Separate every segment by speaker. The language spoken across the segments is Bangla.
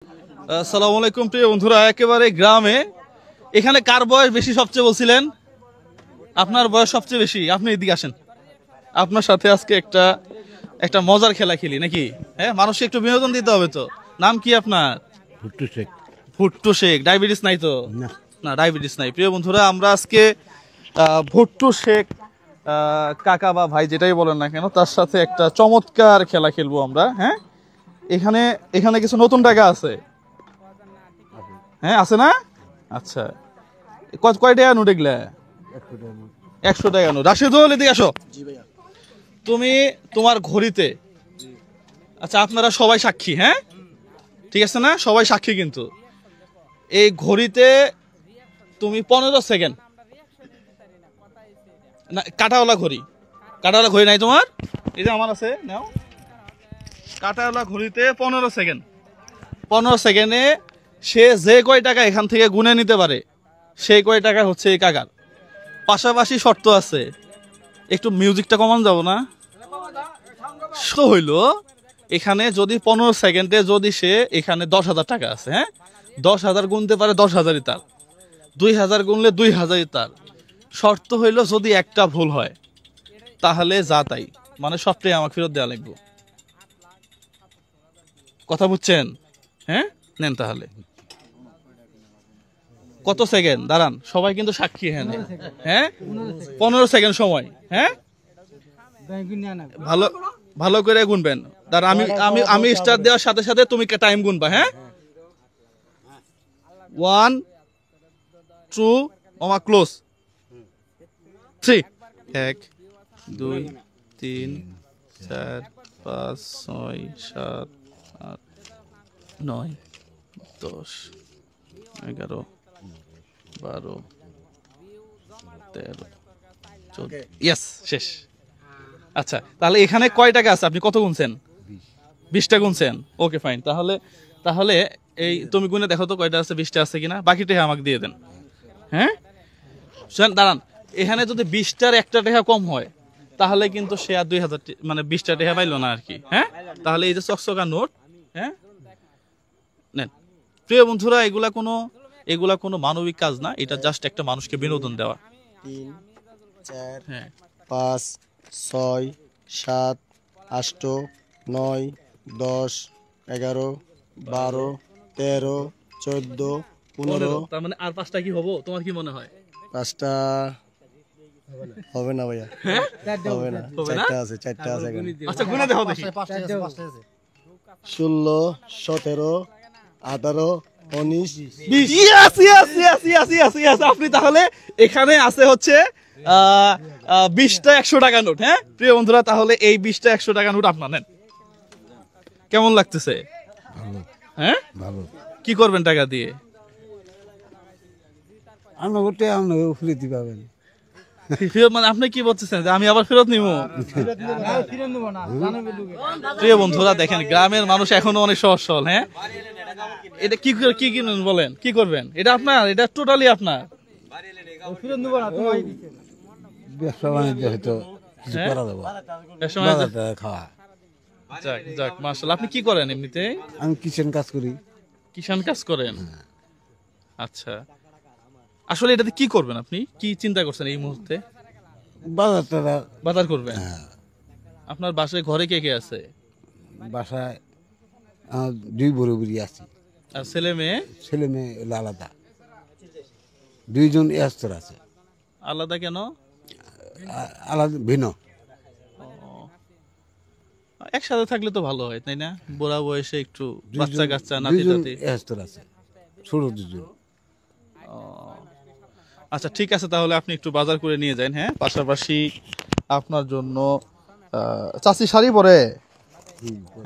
Speaker 1: আসসালামু আলাইকুম প্রিয় বন্ধুরা, একেবারে গ্রামে। এখানে কার বয়স বেশি সবচেয়ে বলছিলেন? আপনার বয়স সবচেয়ে বেশি, আপনি এদিকে আসেন। আপনার সাথে আজকে একটা মজার খেলা খেলি নাকি? হ্যাঁ, মানুষকে একটু বিনোদন দিতে হবে তো। নাম কি আপনার?
Speaker 2: ভুট্টু শেখ।
Speaker 1: ভুট্টু শেখ। ডায়াবেটিস নাই তো?
Speaker 2: না।
Speaker 1: না, ডায়াবেটিস নাই। প্রিয় বন্ধুরা, আমরা আজকে ভুট্টু শেখ কাকা বা ভাই যেটাই বলেন না কেন, তার সাথে একটা চমৎকার খেলা খেলবো আমরা। হ্যাঁ, এখানে এখানে কিছু নতুন টাকা আছে। হ্যাঁ, আছে না? আচ্ছা, কয় টাকা নোট এগুলা? 100 টাকা নোট। রাশেদুল, এদিকে আসো। তুমি তোমার ঘড়িতে, আচ্ছা আপনারা সবাই সাক্ষী, হ্যাঁ ঠিক আছে না? সবাই সাক্ষী কিন্তু। এই ঘড়িতে তুমি 15 সেকেন্ড, না কাটাওয়ালা ঘড়ি নাই তোমার? এই যে আমার আছে, নাও। কাটাওয়ালা ঘড়িতে 15 সেকেন্ড, 15 সেকেন্ডে সে যে কয় টাকা এখান থেকে গুনে নিতে পারে সেই কয় টাকা হচ্ছে এই কাকার। পাশাপাশি শর্ত আছে, একটু মিউজিকটা কমান যাবো না? হইল এখানে যদি 15 সেকেন্ডে যদি সে এখানে 10,000 টাকা আছে, হ্যাঁ 10,000 গুনতে পারে, 10,000ই তার। 2,000 গুনলে 2,000ই তার। শর্ত হইল যদি একটা ভুল হয় তাহলে যা তাই, মানে সবটাই আমাকে ফেরত দেওয়া লাগবে। কথা বুঝছেন? হ্যাঁ, নেন তাহলে। কত সেকেন্ড? দাঁড়ান, সবাই কিন্তু সাক্ষী। হ্যাঁ 15 সেকেন্ড সময়। হ্যাঁ, ভালো ভালো করে গুনবেন। দাঁড়ান, আমি স্টার দেওয়ার সাথে সাথে তুমি টাইম গুনবা। হ্যাঁ, 1 2 ক্লোজ 3 1 2 3 4 5 6 7 8 9 10 11 12 13 14। ইয়েস, শেষ। আচ্ছা, তাহলে এখানে কয় টাকা আছে? আপনি কত গুনছেন? 20টা গুনছেন। ওকে, ফাইন। তাহলে এই তুমি গুনে দেখো তো কয়টা আছে, 20টা আছে কিনা। বাকিটা আমাকে দিয়ে দেন। হ্যাঁ, দাঁড়ান, এখানে যদি 20টার একটা টাকা কম হয় তাহলে কিন্তু সে আর 2,000, মানে 20টা টাকা পাইলো না আর কি। হ্যাঁ, তাহলে এই যে চকচকা নোট, হ্যাঁ নেন। প্রিয় বন্ধুরা, এগুলা কোনো মানবিক কাজ না, এটা জাস্ট একটা মানুষকে বিনোদন দেওয়া।
Speaker 3: 3 4
Speaker 1: হ্যাঁ
Speaker 3: 5 6 7 8 9 10 11 12 13 14 15।
Speaker 1: তার মানে আর 5টা কি হবো? তোমার কি মনে হয়?
Speaker 3: 5টা হবে না ভাইয়া, হবে না। 4টা আছে এখানে।
Speaker 1: আচ্ছা, গুনে দেখো দেখি।
Speaker 3: 16 17 18 19
Speaker 1: 20। Yes yes yes yes yes yes. আপনি তাহলে এখানে আছে হচ্ছে 20টা 100 টাকা নোট। হ্যাঁ প্রিয় বন্ধুরা, তাহলে এই 20টা 100 টাকা নোট আপনার নেন। কেমন লাগতেছে? হ্যাঁ,
Speaker 2: ভালো।
Speaker 1: কি করবেন টাকা দিয়ে?
Speaker 2: ফ্রিতে পাবেন।
Speaker 1: ফেরত মানে আপনি কি বলতেছেন যে আমি আবার ফেরত নিব? প্রিয় বন্ধুরা, দেখেন গ্রামের মানুষ এখনো অনেক সহজ সরল। হ্যাঁ, এটা কি কিনবেন বলেন? কি করবেন? এটা আপনার, এটা টোটালি আপনার।
Speaker 2: ব্যবসা বাণিজ্য হয়তো কিছু করা যাবে, খাওয়া।
Speaker 1: যাক যাক, মাশাআল্লাহ। আপনি কি করেন এমনিতে?
Speaker 2: আমি কিচেন কাজ করি।
Speaker 1: কিষান কাজ করেন? আচ্ছা, আসলে এটাতে কি করবেন? আপনি কি চিন্তা করছেন এই মুহূর্তে? বাজার করবেন? আপনার বাসায় ঘরে কে কে আছে?
Speaker 2: বাসায় 2 বড় বুড়ি আছে।
Speaker 1: আর ছেলে মেয়ে?
Speaker 2: ছেলে মেয়ে আলাদা, 2জন এস্তর আছে।
Speaker 1: আলাদা কেন?
Speaker 2: আলাদা, ভিন্ন।
Speaker 1: একসাথে থাকলে তো ভালো হয়, তাই না? বুড়া বয়সে একটু বাচ্চা কাচ্চা নাতি নাতি
Speaker 2: এস্তর আছে, ছোট 2জন।
Speaker 1: আচ্ছা ঠিক আছে, তাহলে আপনি একটু বাজার করে নিয়ে যান। হ্যাঁ, পাশাপাশি আপনার জন্য চাচি শাড়ি পরে।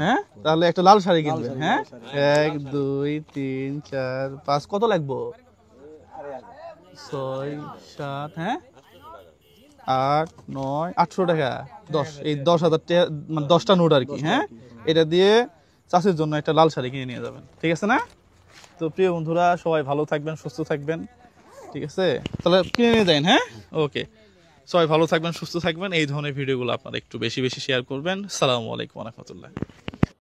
Speaker 1: হ্যাঁ, তাহলে একটা লাল শাড়ি কিনবেন। হ্যাঁ, 1 2 3 4 5 কত লাগবে? 6 7, হ্যাঁ 8 9 800 টাকা। 10, এই 10,000 টাকা, মানে 10টা নোট আর কি। হ্যাঁ, এটা দিয়ে চাচির জন্য একটা লাল শাড়ি কিনে নিয়ে যাবেন, ঠিক আছে না? তো প্রিয় বন্ধুরা, সবাই ভালো থাকবেন, সুস্থ থাকবেন, ঠিক আছে? তাহলে কিনে নিয়ে যান। হ্যাঁ, ওকে। সবাই ভালো থাকবেন, সুস্থ থাকবেন। এই ধরনের ভিডিওগুলো আপনারা একটু বেশি বেশি শেয়ার করবেন। আসসালামু আলাইকুম ওয়া রাহমাতুল্লাহ।